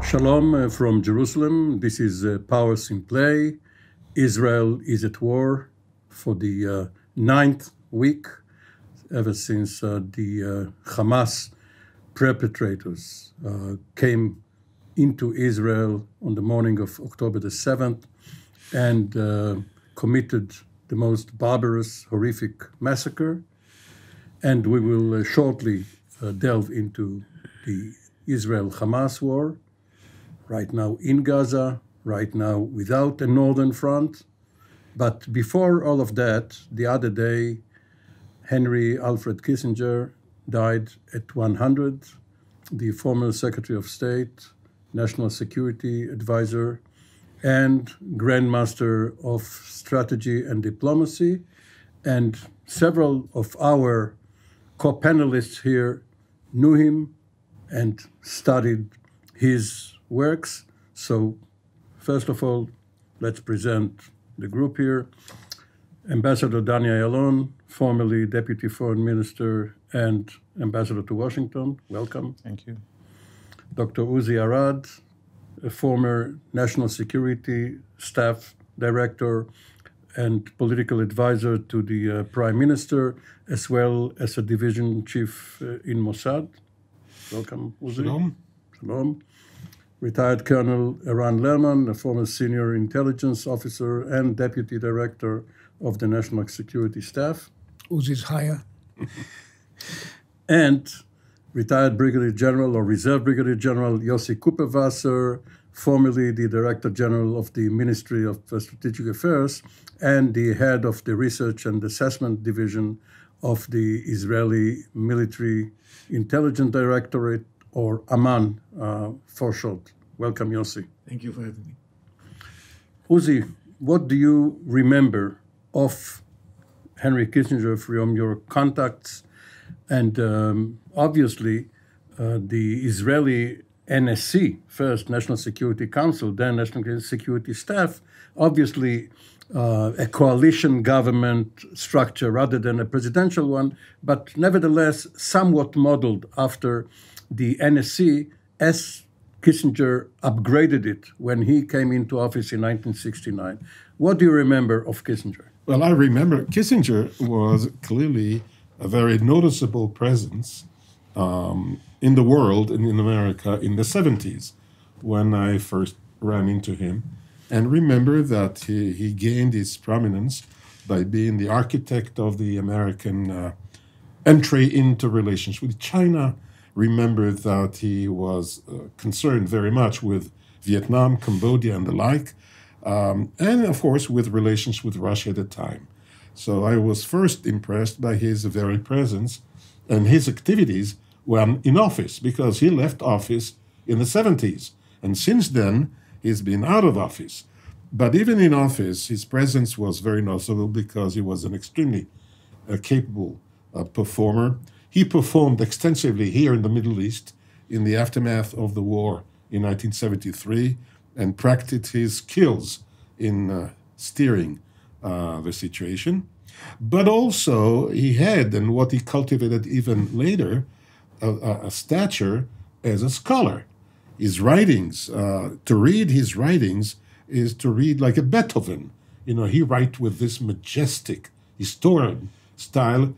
Shalom from Jerusalem. This is Powers in Play. Israel is at war for the ninth week ever since the Hamas perpetrators came into Israel on the morning of October the 7th and committed the most barbarous, horrific massacre. And we will shortly delve into the Israel-Hamas War, right now in Gaza, right now without a northern front. But before all of that, the other day, Henry Alfred Kissinger died at 100, the former Secretary of State, National Security Advisor, and Grandmaster of Strategy and Diplomacy. And several of our co-panelists here knew him and studied his works. So first of all, let's present the group here. Ambassador Dania Ayalon, formerly Deputy Foreign Minister and Ambassador to Washington. Welcome. Thank you. Dr. Uzi Arad, a former National Security Staff Director and political advisor to the Prime Minister, as well as a division chief in Mossad. Welcome, Uzi. Shalom. Shalom. Retired Colonel Eran Lerman, a former senior intelligence officer and deputy director of the National Security Staff. Uzi's higher. And retired Brigadier General or Reserve Brigadier General Yossi Kuperwasser, formerly the Director General of the Ministry of Strategic Affairs and the head of the Research and Assessment Division of the Israeli Military Intelligence Directorate, or Amman for short. Welcome, Yossi. Thank you for having me. Uzi, what do you remember of Henry Kissinger from your contacts? And obviously, the Israeli NSC, first National Security Council, then National Security Staff, obviously a coalition government structure rather than a presidential one, but nevertheless somewhat modeled after the NSC as Kissinger upgraded it when he came into office in 1969. What do you remember of Kissinger? Well, I remember Kissinger was clearly a very noticeable presence in the world and in America in the 70s when I first ran into him. And remember that he gained his prominence by being the architect of the American entry into relations with China. Remember that he was concerned very much with Vietnam, Cambodia, and the like, and of course with relations with Russia at the time. So I was first impressed by his very presence and his activities when in office, because he left office in the 70s. And since then, he's been out of office. But even in office, his presence was very noticeable because he was an extremely capable performer. He performed extensively here in the Middle East in the aftermath of the war in 1973 and practiced his skills in steering the situation. But also he had, and what he cultivated even later, a stature as a scholar. His writings, to read his writings is to read like a Beethoven. You know, he writes with this majestic historian style.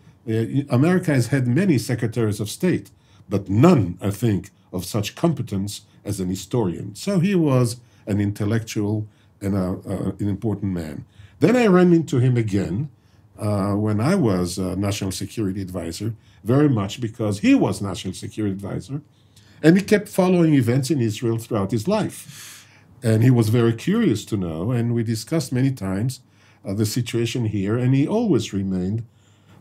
America has had many secretaries of state, but none, I think, of such competence as an historian. So he was an intellectual and an important man. Then I ran into him again when I was National Security Advisor, very much because he was National Security Advisor, and he kept following events in Israel throughout his life. And he was very curious to know, and we discussed many times the situation here, and he always remained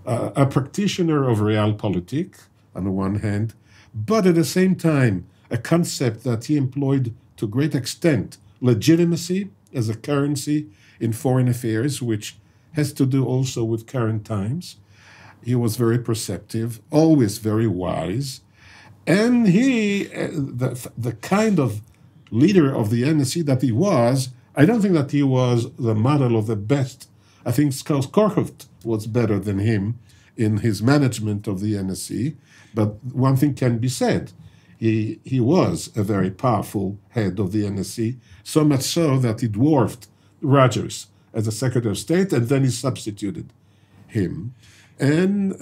a practitioner of realpolitik, on the one hand, but at the same time, a concept that he employed to great extent, legitimacy as a currency in foreign affairs, which has to do also with current times. He was very perceptive, always very wise, and he, the kind of leader of the NSC that he was, I don't think that he was the model of the best. I think Skorkhovt was better than him in his management of the NSC, but one thing can be said. He was a very powerful head of the NSC, so much so that he dwarfed Rogers as a Secretary of State, and then he substituted him. And,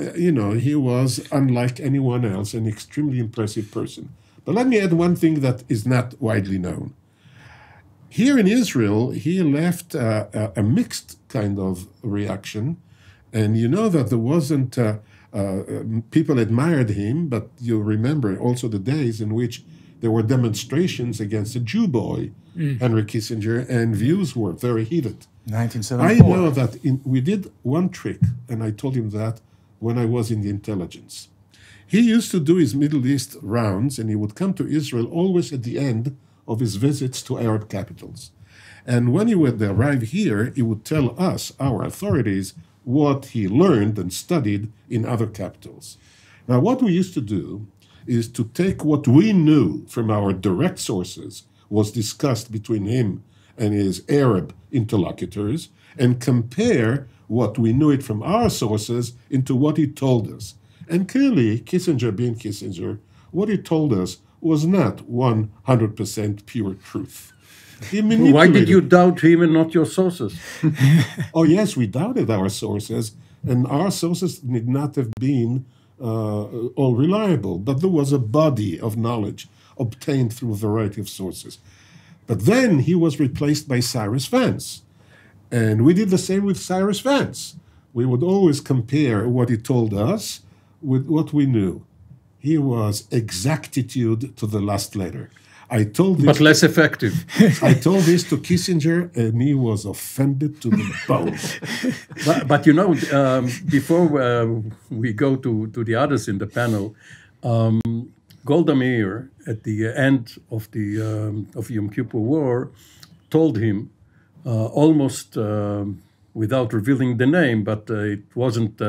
he was, unlike anyone else, an extremely impressive person. But let me add one thing that is not widely known. Here in Israel, he left a mixed kind of reaction. And you know that there wasn't, people admired him, but you remember also the days in which there were demonstrations against a Jew boy, Henry Kissinger, and views were very heated. 1974. I know that we did one trick, and I told him that when I was in the intelligence. He used to do his Middle East rounds, and he would come to Israel always at the end of his visits to Arab capitals. And when he would arrive here, he would tell us, our authorities, what he learned and studied in other capitals. Now, what we used to do is to take what we knew from our direct sources was discussed between him and his Arab interlocutors and compare what we knew it from our sources into what he told us. And clearly, Kissinger being Kissinger, what he told us was not 100% pure truth. Why did you doubt him and not your sources? Oh, yes, we doubted our sources, and our sources need not have been all reliable, but there was a body of knowledge obtained through a variety of sources. But then he was replaced by Cyrus Vance, and we did the same with Cyrus Vance. We would always compare what he told us with what we knew. He was exactitude to the last letter. I told this, but less effective. I told this to Kissinger, and he was offended to the bone. But before we go to the others in the panel, Golda Meir, at the end of the Yom Kippur War, told him almost without revealing the name, but it wasn't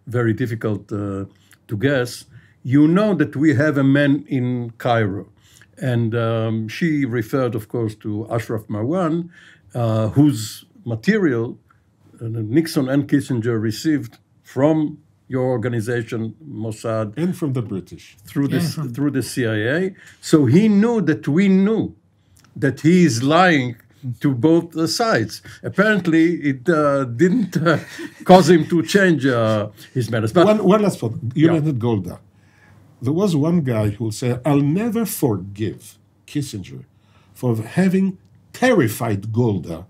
very difficult to guess. You know that we have a man in Cairo. And she referred, of course, to Ashraf Marwan, whose material Nixon and Kissinger received from your organization, Mossad. And from the British. Through the CIA. So he knew that we knew that he is lying to both sides. Apparently, it didn't cause him to change his manners. But one last thought. You mentioned Golda. There was one guy who will say, I'll never forgive Kissinger for having terrified Golda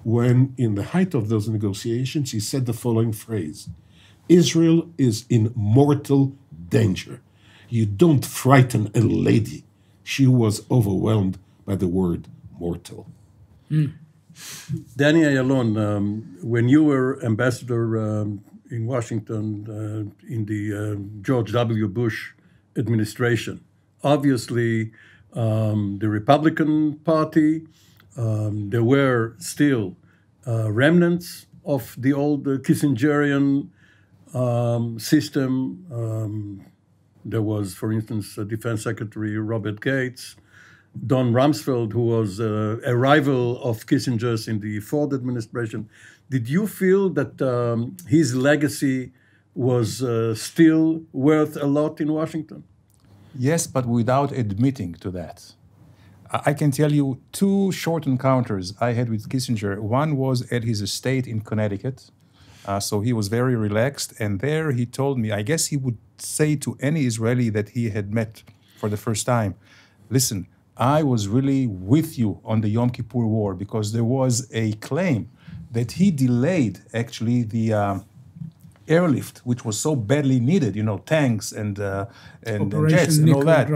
when, in the height of those negotiations, he said the following phrase: Israel is in mortal danger. You don't frighten a lady. She was overwhelmed by the word mortal. Danny Ayalon, when you were ambassador in Washington in the George W. Bush administration, obviously the Republican Party, there were still remnants of the old Kissingerian system. There was, for instance, Defense Secretary Robert Gates, Don Rumsfeld, who was a rival of Kissinger's in the Ford administration. Did you feel that his legacy was still worth a lot in Washington? Yes, but without admitting to that. I can tell you two short encounters I had with Kissinger. One was at his estate in Connecticut. So he was very relaxed. And there he told me, I guess he would say to any Israeli that he had met for the first time, listen, I was really with you on the Yom Kippur War, because there was a claim that he delayed actually the airlift, which was so badly needed, tanks and jets and all that.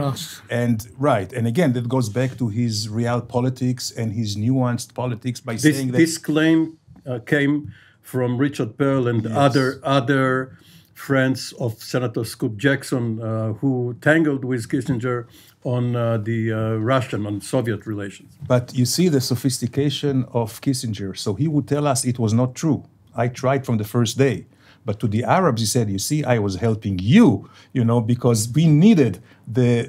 And and again, that goes back to his real politics and his nuanced politics by saying that this claim came from Richard Pearl and other friends of Senator Scoop Jackson who tangled with Kissinger on the Russian and Soviet relations. But you see the sophistication of Kissinger. So he would tell us it was not true. I tried from the first day. But to the Arabs, he said, you see, I was helping you, because we needed the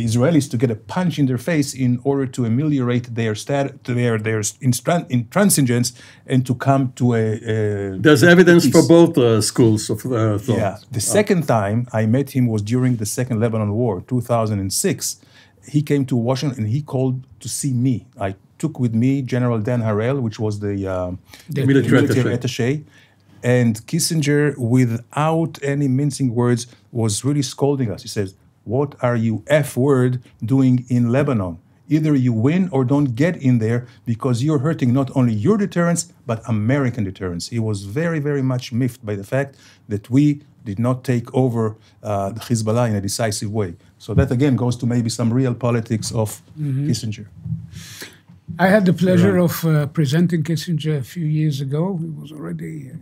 Israelis to get a punch in their face in order to ameliorate their intransigence and to come to a There's evidence peace. for both schools of thought. Yeah. The second time I met him was during the Second Lebanon War, 2006. He came to Washington and he called to see me. I took with me General Dan Harel, which was the military attaché. And Kissinger, without any mincing words, was really scolding us. He says, what are you F-word doing in Lebanon? Either you win or don't get in there because you're hurting not only your deterrence, but American deterrence. He was very, very much miffed by the fact that we did not take over the Hezbollah in a decisive way. So that, again, goes to maybe some real politics of Kissinger. I had the pleasure of presenting Kissinger a few years ago. He was already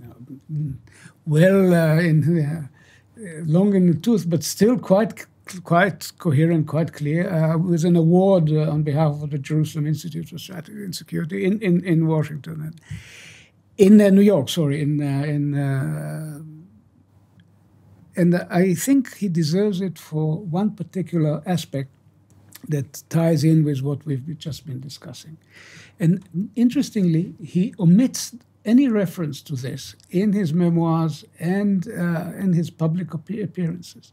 long in the tooth, but still quite coherent, quite clear, with an award on behalf of the Jerusalem Institute for Strategy and Security in Washington, in New York, sorry, and I think he deserves it for one particular aspect that ties in with what we've just been discussing. And interestingly, he omits any reference to this in his memoirs and in his public appearances.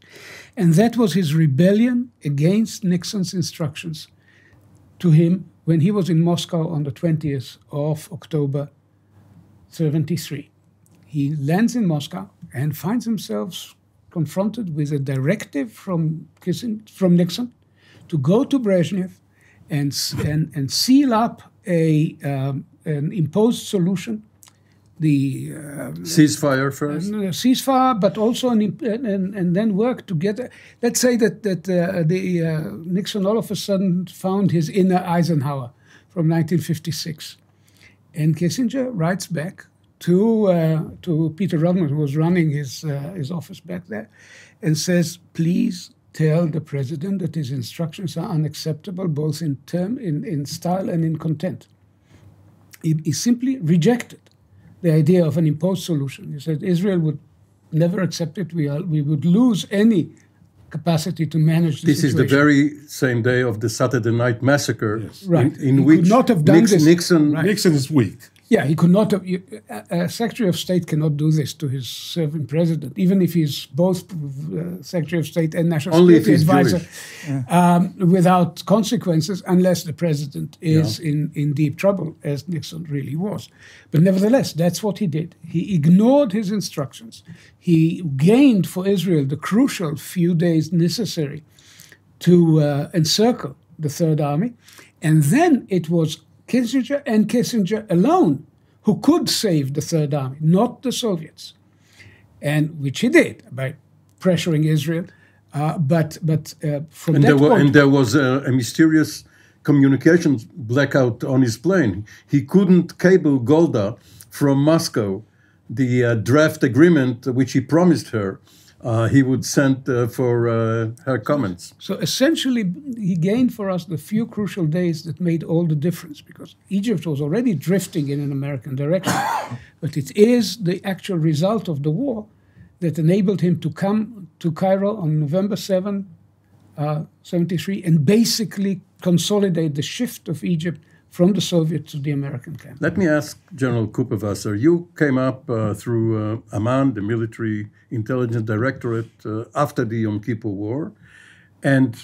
And that was his rebellion against Nixon's instructions to him when he was in Moscow on the 20th of October, 1973. He lands in Moscow and finds himself confronted with a directive from Nixon to go to Brezhnev and seal up an imposed solution, the ceasefire first, ceasefire, but also and then work together. Let's say that Nixon all of a sudden found his inner Eisenhower from 1956, and Kissinger writes back to Peter Rodman, who was running his office back there, and says, please tell the president that his instructions are unacceptable, both in term, in style, and in content. He simply rejected the idea of an imposed solution. He said Israel would never accept it. We would lose any capacity to manage the situation. This is the very same day of the Saturday Night Massacre, yes. Right. in which could not have done Nixon is weak. Yeah, he could not have. A Secretary of State cannot do this to his serving president, even if he's both Secretary of State and National Security Advisor, without consequences, unless the president is in deep trouble, as Nixon really was. But nevertheless, that's what he did. He ignored his instructions. He gained for Israel the crucial few days necessary to encircle the Third Army, and then it was Kissinger and Kissinger alone who could save the Third Army, not the Soviets, and which he did by pressuring Israel. But from that point, and there was a mysterious communications blackout on his plane. He couldn't cable Golda from Moscow the draft agreement which he promised her. He would send for her comments. So essentially, he gained for us the few crucial days that made all the difference, because Egypt was already drifting in an American direction. But it is the actual result of the war that enabled him to come to Cairo on November 7, 1973, and basically consolidate the shift of Egypt from the Soviet to the American camp. Let me ask General Kuperwasser, you came up through Amman, the military intelligence directorate, after the Yom Kippur War, and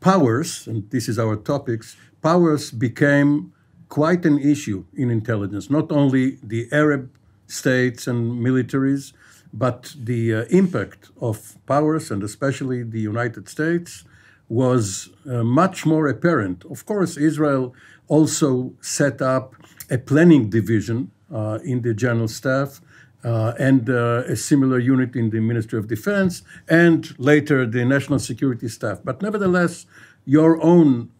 powers, and this is our topics, powers became quite an issue in intelligence, not only the Arab states and militaries, but the impact of powers, and especially the United States, was much more apparent. Of course, Israel also set up a planning division in the General Staff and a similar unit in the Ministry of Defense, and later the National Security Staff. But nevertheless, your own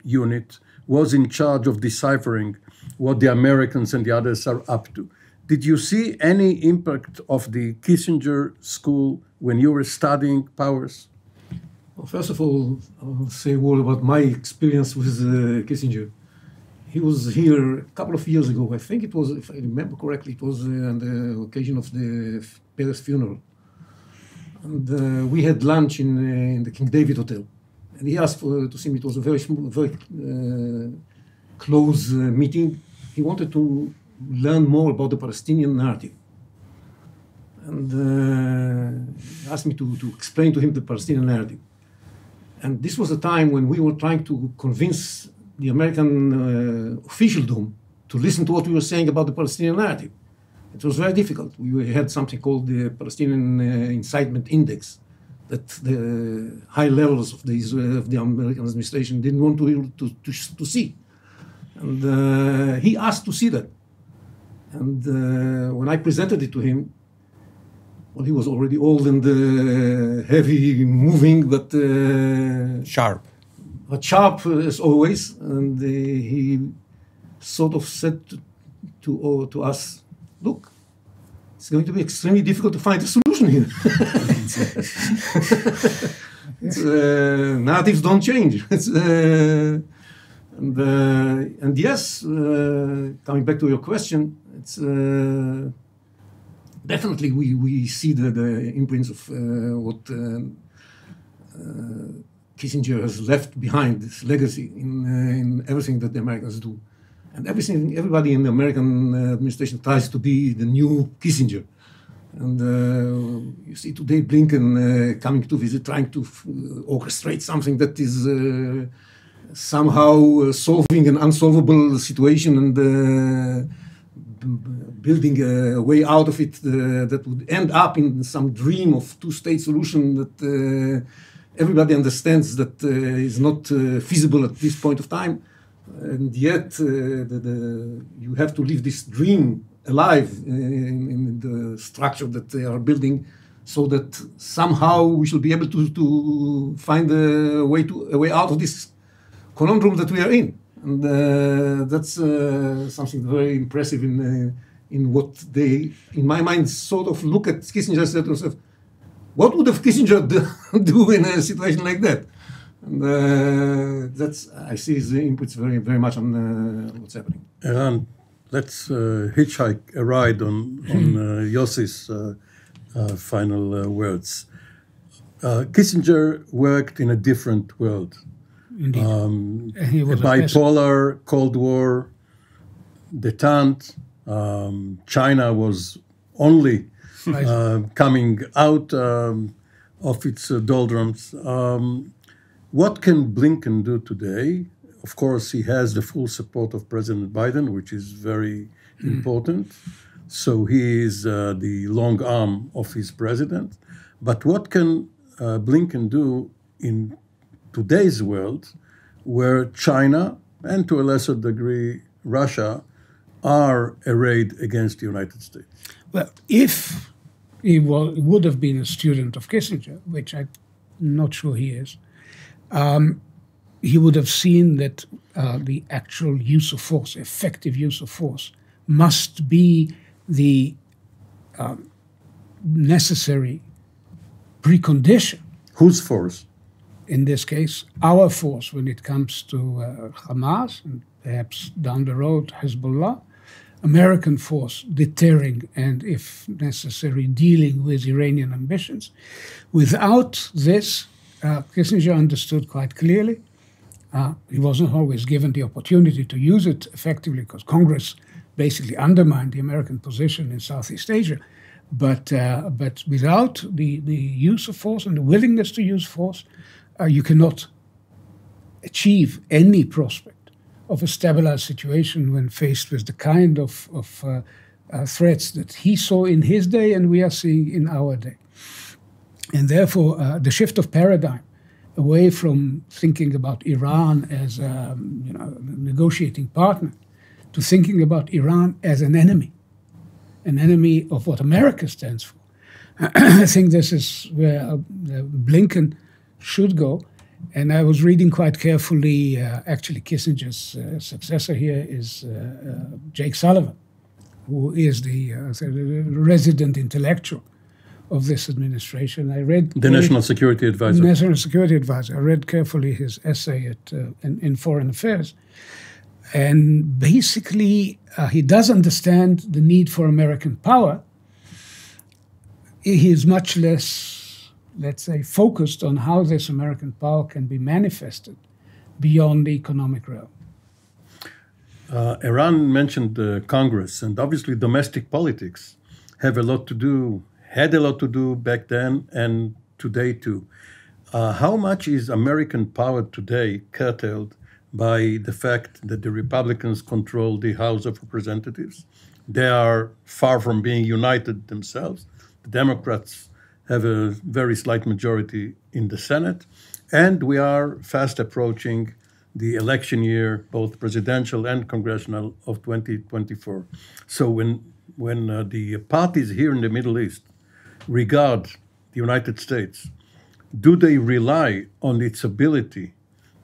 unit was in charge of deciphering what the Americans and the others are up to. Did you see any impact of the Kissinger school when you were studying powers? Well, first of all, I'll say a word about my experience with Kissinger. he was here a couple of years ago. I think it was, if I remember correctly, it was on the occasion of the Peres funeral. And we had lunch in the King David Hotel. And he asked to see me. It was a very close meeting. He wanted to learn more about the Palestinian narrative. And asked me to explain to him the Palestinian narrative. And this was a time when we were trying to convince the American officialdom to listen to what we were saying about the Palestinian narrative. It was very difficult. We had something called the Palestinian Incitement Index that the high levels of the American administration didn't want to see. And he asked to see that. And when I presented it to him, well, he was already old and heavy moving, but Sharp. But sharp as always. And he sort of said to us, look, it's going to be extremely difficult to find a solution here. Narratives don't change. And yes, coming back to your question, it's definitely we see the imprints of what Kissinger has left behind, this legacy in everything that the Americans do. And everybody in the American administration tries to be the new Kissinger. And you see today Blinken coming to visit, trying to orchestrate something that is somehow solving an unsolvable situation and building a way out of it that would end up in some dream of two-state solution that everybody understands that is not feasible at this point of time. And yet, you have to leave this dream alive in the structure that they are building, so that somehow we shall be able to find a way out of this conundrum that we are in. And that's something very impressive in what they, in my mind, sort of look at Kissinger and say to themselves, what would have Kissinger do in a situation like that? And that's, I see his inputs very, very much on what's happening. Eran, let's hitchhike a ride on Yossi's final words. Kissinger worked in a different world. Indeed. He was a bipolar Cold War detente. China was only coming out of its doldrums. What can Blinken do today? Of course, he has the full support of President Biden, which is very important. So he is the long arm of his president. But what can Blinken do in today's world, where China, and to a lesser degree Russia, are arrayed against the United States? Well, if he would have been a student of Kissinger, which I'm not sure he is, he would have seen that the actual use of force, effective use of force, must be the necessary precondition. Whose force? In this case, our force when it comes to Hamas, and perhaps down the road Hezbollah, American force deterring and, if necessary, dealing with Iranian ambitions. Without this, Kissinger understood quite clearly. He wasn't always given the opportunity to use it effectively because Congress basically undermined the American position in Southeast Asia. But without the use of force and the willingness to use force, you cannot achieve any prospect of a stabilized situation when faced with the kind of threats that he saw in his day and we are seeing in our day. And therefore, the shift of paradigm away from thinking about Iran as a negotiating partner to thinking about Iran as an enemy of what America stands for. I think this is where Blinken should go. And I was reading quite carefully, actually Kissinger's successor here is Jake Sullivan, who is the resident intellectual of this administration. I read the National Security Advisor. National Security Advisor. I read carefully his essay in Foreign Affairs. And basically, he does understand the need for American power. He is much less, let's say, focused on how this American power can be manifested beyond the economic realm. Eran mentioned Congress, and obviously domestic politics had a lot to do back then and today too. How much is American power today curtailed by the fact that the Republicans control the House of Representatives? They are far from being united themselves. The Democrats have a very slight majority in the Senate, and we are fast approaching the election year, both presidential and congressional, of 2024. So when the parties here in the Middle East regard the United States, do they rely on its ability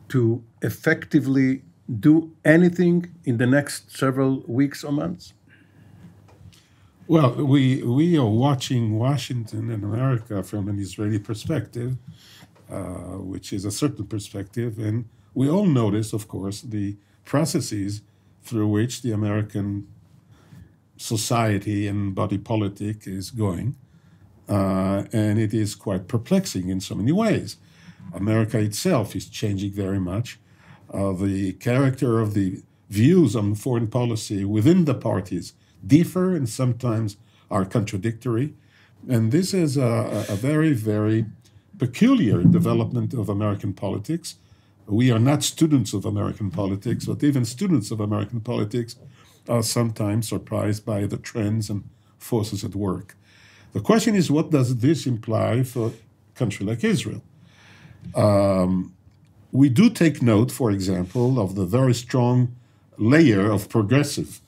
to effectively do anything in the next several weeks or months? Well, we are watching Washington and America from an Israeli perspective, which is a certain perspective, and we all notice, of course, the processes through which the American society and body politic is going, and it is quite perplexing in so many ways. America itself is changing very much. The character of the views on foreign policy within the parties differ and sometimes are contradictory. And this is a very, very peculiar development of American politics. We are not students of American politics, but even students of American politics are sometimes surprised by the trends and forces at work. The question is, what does this imply for a country like Israel? We do take note, for example, of the very strong layer of progressive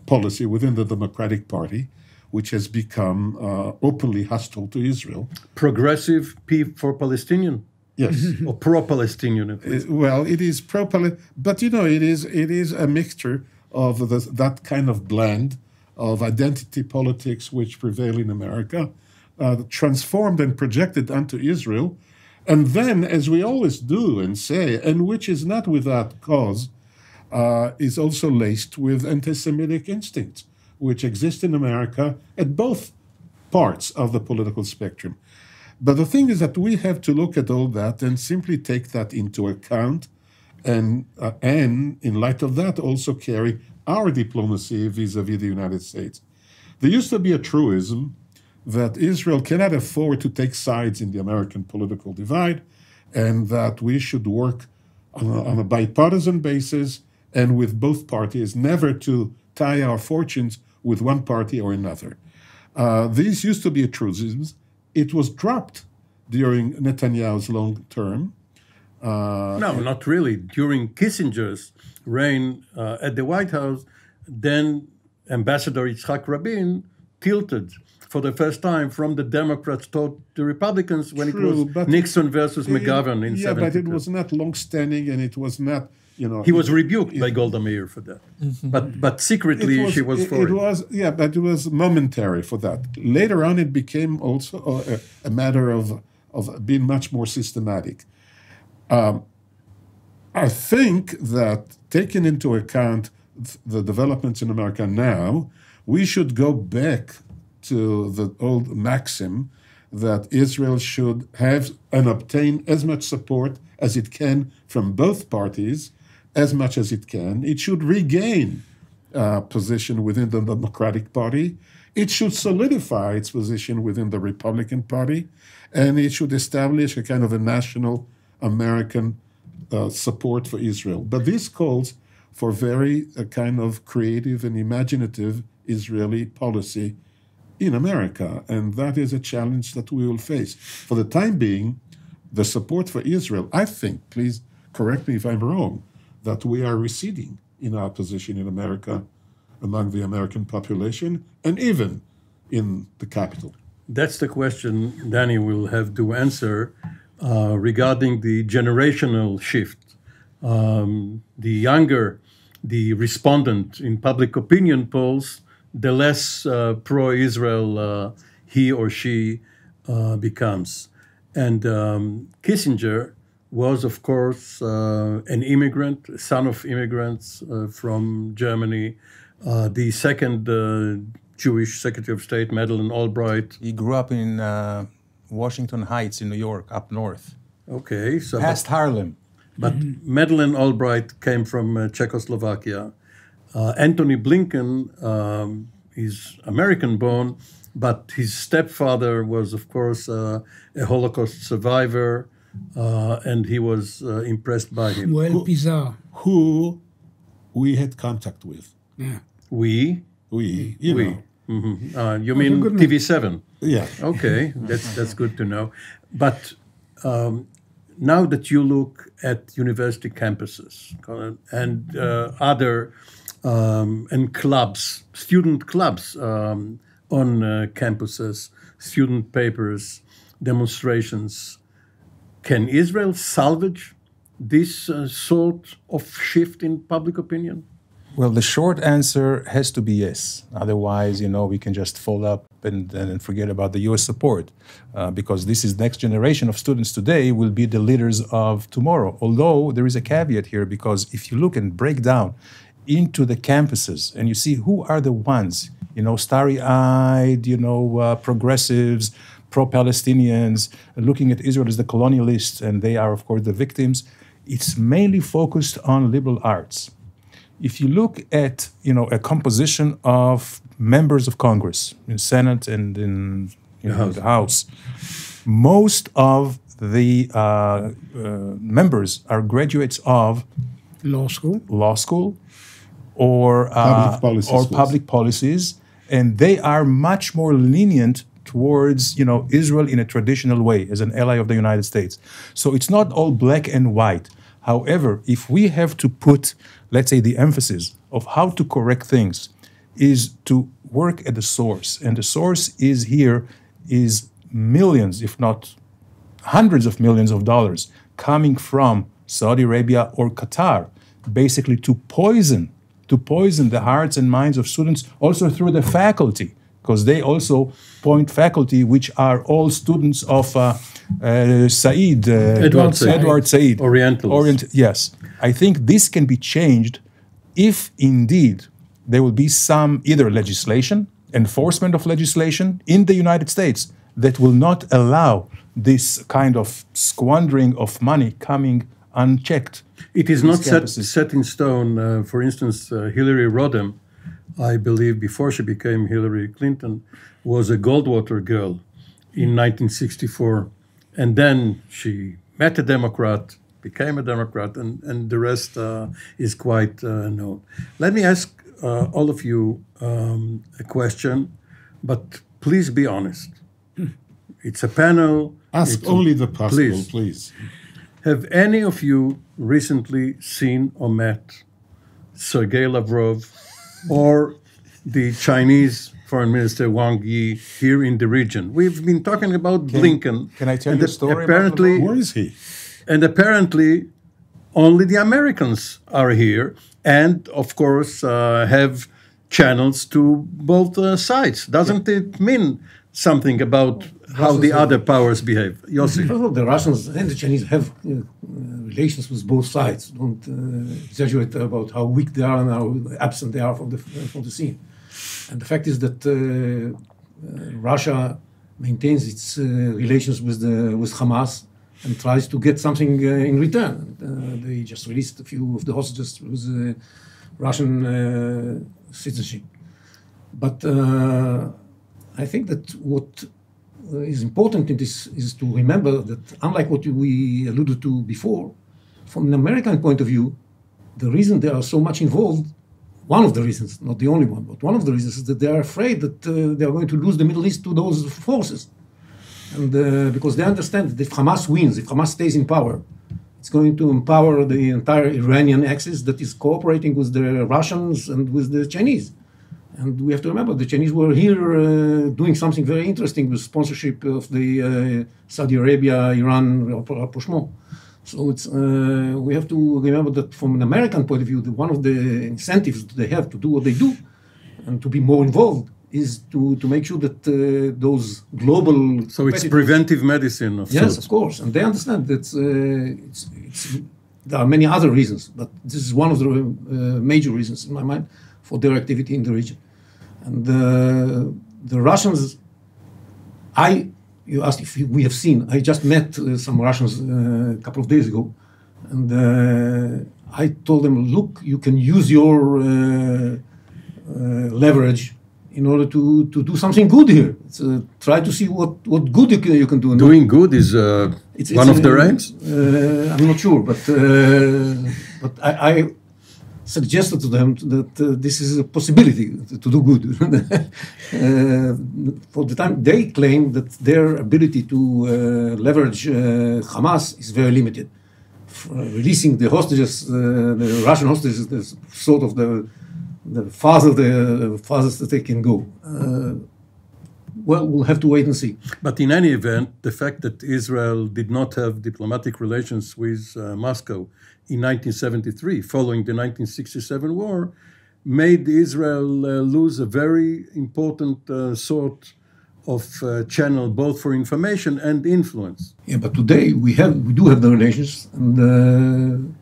policy within the Democratic Party, which has become openly hostile to Israel. Progressive P for Palestinian? Yes. Or pro-Palestinian, at least. Well, it is pro-Palestinian, but it is a mixture of that kind of blend of identity politics which prevail in America, transformed and projected onto Israel, and then, as we always do and say, and which is not without cause, is also laced with anti-Semitic instincts, which exist in America at both parts of the political spectrum. But the thing is that we have to look at all that and simply take that into account, and in light of that, also carry our diplomacy vis-a-vis the United States. There used to be a truism that Israel cannot afford to take sides in the American political divide, and that we should work on a bipartisan basis and with both parties, never to tie our fortunes with one party or another. These used to be truisms. It was dropped during Netanyahu's long term. No, not really. During Kissinger's reign at the White House, then Ambassador Yitzhak Rabin tilted for the first time from the Democrats toward the Republicans when it was Nixon versus McGovern in 1972. Yeah, but it was not long-standing, and it was not, He was rebuked by Golda Meir for that. But secretly she was for it. Yeah, but it was momentary for that. Later on, it became also a matter of being much more systematic. I think that taking into account the developments in America now, we should go back to the old maxim that Israel should have and obtain as much support as it can from both parties, as much as it can. It should regain position within the Democratic Party. It should solidify its position within the Republican Party, and it should establish a kind of a national American support for Israel. But this calls for very kind of creative and imaginative Israeli policy in America, and that is a challenge that we will face. For the time being, the support for Israel, I think, please correct me if I'm wrong, that we are receding in our position in America among the American population and even in the capital. That's the question Danny will have to answer regarding the generational shift. The younger the respondent in public opinion polls, the less pro-Israel he or she becomes. And Kissinger was, of course, an immigrant, son of immigrants from Germany, the second Jewish Secretary of State, Madeleine Albright. He grew up in Washington Heights in New York, up north. Okay, so Past Harlem. But Madeleine Albright came from Czechoslovakia. Anthony Blinken is American-born, but his stepfather was, of course, a Holocaust survivor, and he was impressed by him. Well, bizarre. Who we had contact with. Yeah. We? You We. know. Mm-hmm. You mean good TV7? Yeah. Okay, that's good to know. But now that you look at university campuses and other and clubs, student clubs on campuses, student papers, demonstrations, can Israel salvage this sort of shift in public opinion? Well, the short answer has to be yes. Otherwise, we can just fold up and forget about the U.S. support, because this is next generation of students today will be the leaders of tomorrow. Although there is a caveat here, because if you look and break down into the campuses and you see who are the ones, starry-eyed, progressives, pro-Palestinians, looking at Israel as the colonialists, and they are, of course, the victims, it's mainly focused on liberal arts. If you look at, a composition of members of Congress, in Senate and in the House, most of the members are graduates of Law school. Or Public public policies, and they are much more lenient towards, Israel in a traditional way as an ally of the United States. So it's not all black and white. However, if we have to put, let's say, the emphasis of how to correct things is to work at the source. And the source is millions, if not hundreds of millions of dollars coming from Saudi Arabia or Qatar, basically to poison the hearts and minds of students, also through the faculty, because they also point faculty, which are all students of Edward Said. Orientalists. Yes. I think this can be changed if indeed there will be some either legislation, enforcement of legislation in the United States that will not allow this kind of squandering of money coming unchecked. It is not set in stone. For instance, Hillary Rodham, I believe before she became Hillary Clinton, was a Goldwater girl in 1964. And then she met a Democrat, became a Democrat, and the rest is quite known. Let me ask all of you a question, but please be honest. It's a panel. Ask only the possible, please. Have any of you recently seen or met Sergei Lavrov or the Chinese Foreign Minister Wang Yi here in the region? We've been talking about Blinken. Can I tell you a story apparently, about Where is he? And apparently only the Americans are here and, of course, have channels to both sides. Doesn't it mean something about how the other powers behave? Yossi. First of all, the Russians and the Chinese have relations with both sides. Don't exaggerate about how weak they are and how absent they are from the scene. And the fact is that Russia maintains its relations with Hamas and tries to get something in return. They just released a few of the hostages with Russian citizenship. But I think that what is important in this is to remember that, unlike what we alluded to before, from an American point of view, the reason they are so much involved, one of the reasons, not the only one, but one of the reasons is that they are afraid that they are going to lose the Middle East to those forces. And because they understand that if Hamas wins, if Hamas stays in power, it's going to empower the entire Iranian axis that is cooperating with the Russians and with the Chinese. And we have to remember the Chinese were here doing something very interesting with sponsorship of the Saudi Arabia-Iran rapprochement. So it's we have to remember that from an American point of view, one of the incentives that they have to do what they do and to be more involved is to make sure that those global... So it's preventive medicine of Yes, sorts. of course. And they understand that there are many other reasons, but this is one of the major reasons in my mind for their activity in the region. And the Russians, you asked if we have seen, I just met some Russians a couple of days ago, and I told them, look, you can use your leverage in order to do something good here. Try to see what good you can do. Doing good is one of their aims? I'm not sure, but I suggested to them that this is a possibility to do good. For the time, they claim that their ability to leverage Hamas is very limited. Releasing the hostages, the Russian hostages, is sort of the farthest that they can go. Well, we'll have to wait and see. But in any event, the fact that Israel did not have diplomatic relations with Moscow in 1973, following the 1967 war, made Israel lose a very important sort of channel, both for information and influence. Yeah, but today we do have the relations, and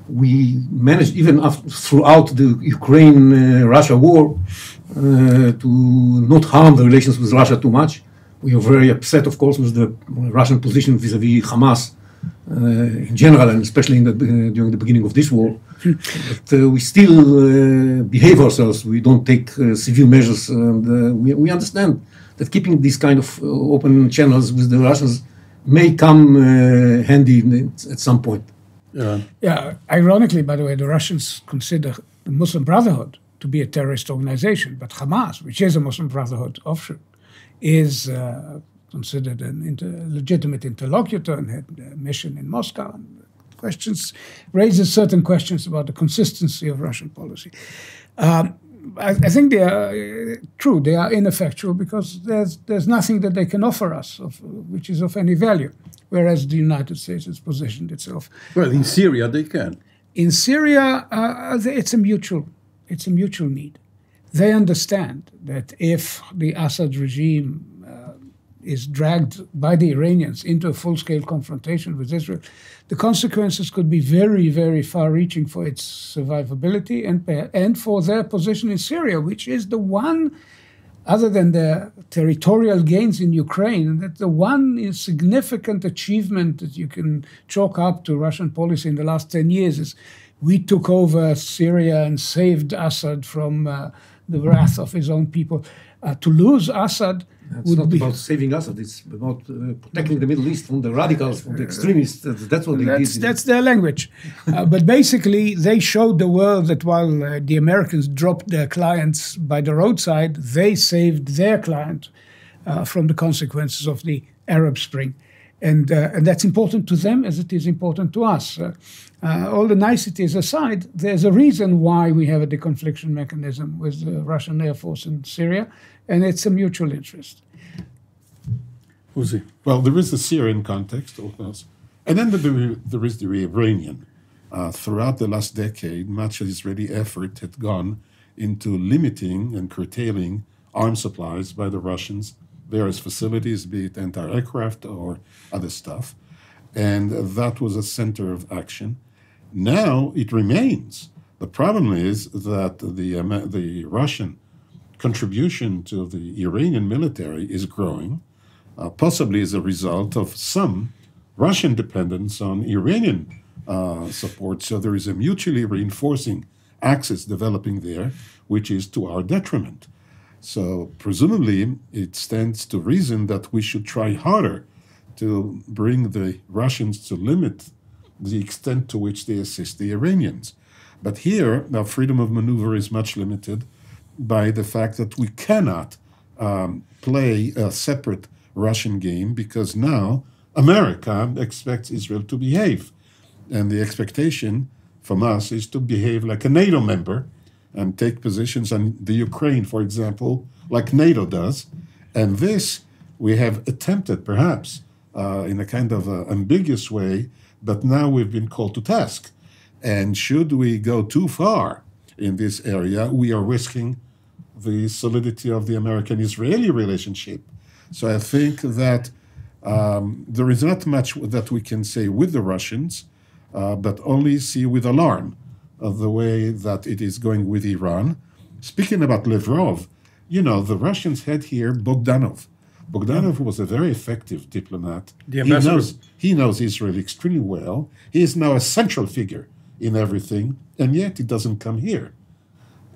we managed, even throughout the Ukraine-Russia war, to not harm the relations with Russia too much. We are very upset, of course, with the Russian position vis-a-vis Hamas in general, and especially during the beginning of this war. But we still behave ourselves. We don't take severe measures, and we understand that keeping these kind of open channels with the Russians may come handy at some point. Yeah, ironically, by the way, the Russians consider the Muslim Brotherhood to be a terrorist organization, but Hamas, which is a Muslim Brotherhood offshoot, is considered a legitimate interlocutor and had a mission in Moscow. And raises certain questions about the consistency of Russian policy. I think they are true. They are ineffectual because there's nothing that they can offer us which is of any value, whereas the United States has positioned itself. Well, in Syria they can. In Syria, it's a mutual need. They understand that if the Assad regime is dragged by the Iranians into a full-scale confrontation with Israel, the consequences could be very, very far-reaching for its survivability and for their position in Syria, which is the one, other than the territorial gains in Ukraine, that the one significant achievement that you can chalk up to Russian policy in the last 10 years is we took over Syria and saved Assad from the wrath of his own people. To lose Assad It's not about saving Assad, it's about protecting the Middle East from the radicals, from the extremists. That's what they did. That's their language. But basically, they showed the world that while the Americans dropped their clients by the roadside, they saved their client from the consequences of the Arab Spring. And that's important to them as it is important to us. All the niceties aside, there's a reason why we have a deconfliction mechanism with the Russian Air Force in Syria, and it's a mutual interest. Yossi. Well, there is the Syrian context, of course, and then there is the Iranian. Throughout the last decade, much of Israeli effort had gone into limiting and curtailing arms supplies by the Russians, various facilities, be it anti-aircraft or other stuff, and that was a center of action. Now it remains. The problem is that the Russian contribution to the Iranian military is growing, possibly as a result of some Russian dependence on Iranian support. So there is a mutually reinforcing axis developing there, which is to our detriment. So presumably it stands to reason that we should try harder to bring the Russians to limit the extent to which they assist the Iranians. But here, our freedom of maneuver is much limited by the fact that we cannot play a separate Russian game because now America expects Israel to behave. And the expectation from us is to behave like a NATO member and take positions on the Ukraine, for example, like NATO does. And this we have attempted, perhaps, in a kind of ambiguous way, but now we've been called to task. And should we go too far in this area, we are risking the solidity of the American-Israeli relationship. So I think that there is not much that we can say with the Russians, but only see with alarm of the way that it is going with Iran. Speaking about Lavrov, you know, the Russians had here Bogdanov. Bogdanov was a very effective diplomat. He knows Israel extremely well. He is now a central figure in everything, and yet he doesn't come here.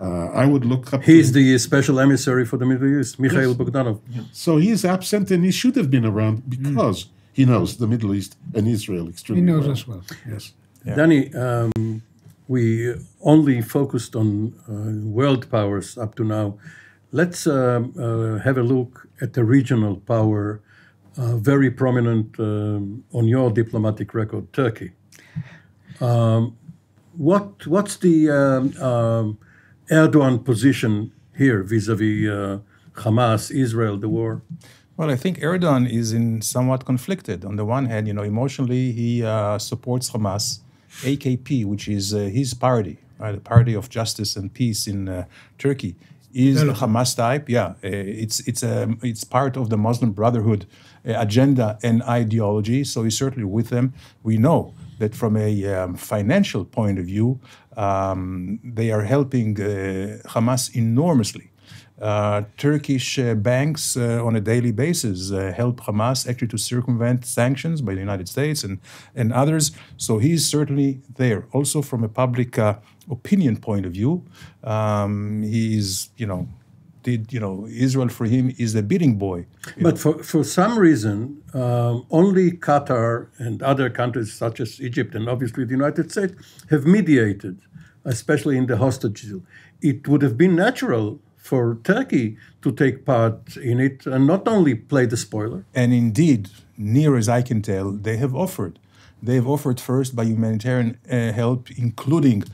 I would look up. He's the special emissary for the Middle East, Mikhail Bogdanov. Yeah. So he is absent, and he should have been around because he knows the Middle East and Israel extremely well. He knows us well. Yes. Yeah. Danny, we only focused on world powers up to now. Let's have a look at the regional power, very prominent on your diplomatic record, Turkey. What's the Erdogan position here vis-a-vis Hamas, Israel, the war? Well, I think Erdogan is somewhat conflicted. On the one hand, you know, emotionally he supports Hamas, AKP, which is his party, right? The Party of Justice and Peace in Turkey, is a Hamas type. Yeah, it's part of the Muslim Brotherhood agenda and ideology. So he's certainly with them. We know that from a financial point of view, they are helping Hamas enormously. Turkish banks on a daily basis help Hamas actually to circumvent sanctions by the United States and others. So he's certainly there. Also from a public opinion point of view, he is, Israel for him is the beating boy. But for some reason, only Qatar and other countries such as Egypt and obviously the United States have mediated, especially in the hostage deal. It would have been natural for Turkey to take part in it and not only play the spoiler. And indeed, near as I can tell, they have offered. They have offered first by humanitarian help, including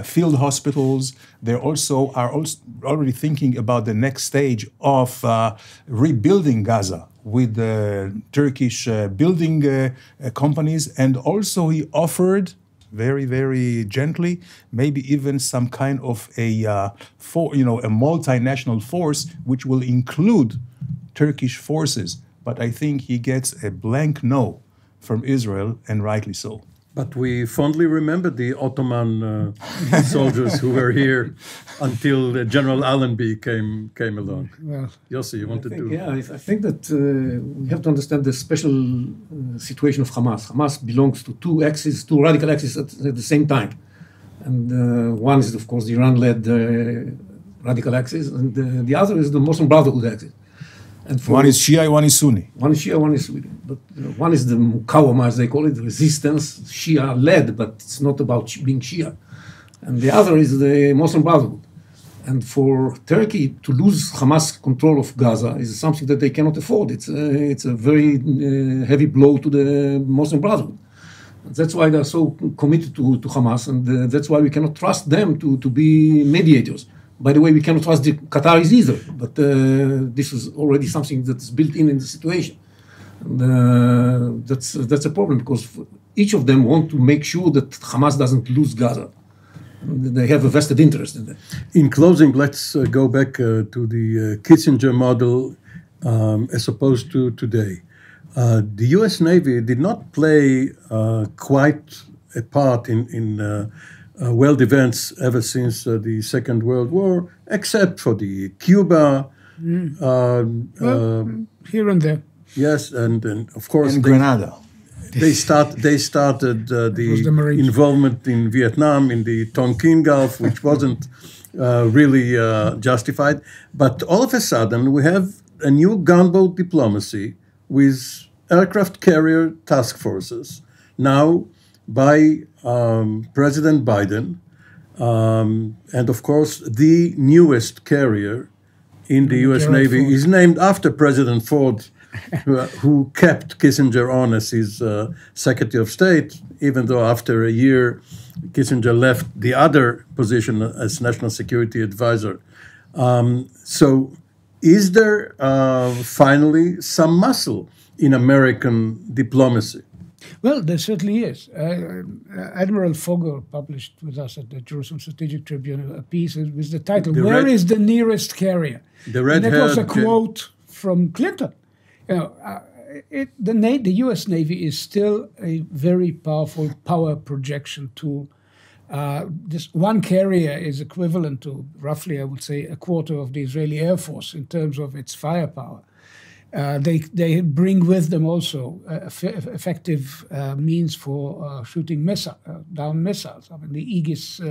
field hospitals. They are also already thinking about the next stage of rebuilding Gaza with the Turkish building companies. And also he offered, very, very gently, maybe even some kind of a multinational force which will include Turkish forces. But I think he gets a blank no from Israel, and rightly so. But we fondly remember the Ottoman soldiers who were here until General Allenby came along. Well, Yossi, you wanted to? Yeah, I think that we have to understand the special situation of Hamas. Hamas belongs to two radical axes at the same time. And one is, of course, the Iran-led radical axis, and the other is the Muslim Brotherhood axis. And one is Shia, one is Sunni. One is Shia, one is Sunni. But one is the Mukawama, as they call it, the resistance, Shia-led, but it's not about being Shia. And the other is the Muslim Brotherhood. And for Turkey to lose Hamas control of Gaza is something that they cannot afford. It's a very heavy blow to the Muslim Brotherhood. And that's why they're so committed to Hamas, and that's why we cannot trust them to be mediators. By the way, we cannot trust the Qataris either, but this is already something that's built in the situation. And that's a problem, because each of them want to make sure that Hamas doesn't lose Gaza. And they have a vested interest in that. In closing, let's go back to the Kissinger model as opposed to today. The U.S. Navy did not play quite a part in world events ever since the Second World War, except for the Cuba. Here and there. Yes, and of course Grenada. They started the involvement in Vietnam in the Tonkin Gulf, which wasn't really justified. But all of a sudden, we have a new gunboat diplomacy with aircraft carrier task forces. Now, by President Biden, and of course, the newest carrier in the U.S. Navy is named after President Ford, who kept Kissinger on as his Secretary of State, even though after a year, Kissinger left the other position as National Security Advisor. So is there finally some muscle in American diplomacy? Well, there certainly is. Admiral Fogel published with us at the Jerusalem Strategic Tribune a piece with the title, "Where is the nearest carrier?" The red and that was a quote from Clinton. You know, the U.S. Navy is still a very powerful power projection tool. This one carrier is equivalent to roughly, I would say, a quarter of the Israeli Air Force in terms of its firepower. They bring with them also effective means for shooting down missiles. I mean, the Aegis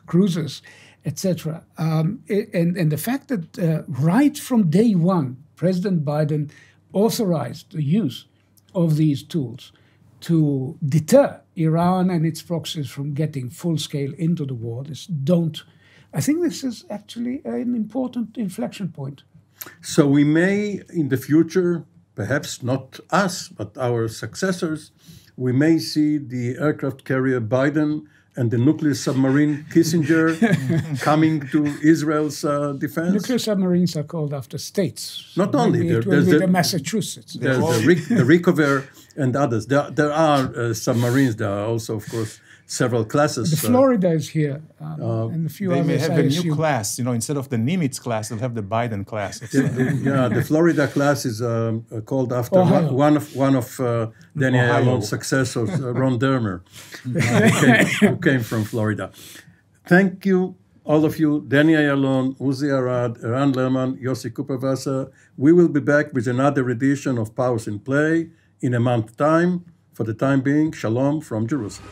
cruisers, etc. And the fact that right from day one, President Biden authorized the use of these tools to deter Iran and its proxies from getting full scale into the war. I think this is actually an important inflection point. So we may, in the future, perhaps not us, but our successors, we may see the aircraft carrier Biden and the nuclear submarine Kissinger coming to Israel's defense. Nuclear submarines are called after states. Not only. There's the Massachusetts. There's the Rickover and others. There are submarines. There are also, of course, several classes. The Florida is here, and a few they others. They may have a new class. You know, instead of the Nimitz class, they'll have the Biden class. The Florida class is called after one of Danny Ayalon's successors, Ron Dermer, who came from Florida. Thank you, all of you, Danny Ayalon, Uzi Arad, Eran Lerman, Yossi Kuperwasser. We will be back with another edition of Powers in Play in a month's time. For the time being, shalom from Jerusalem.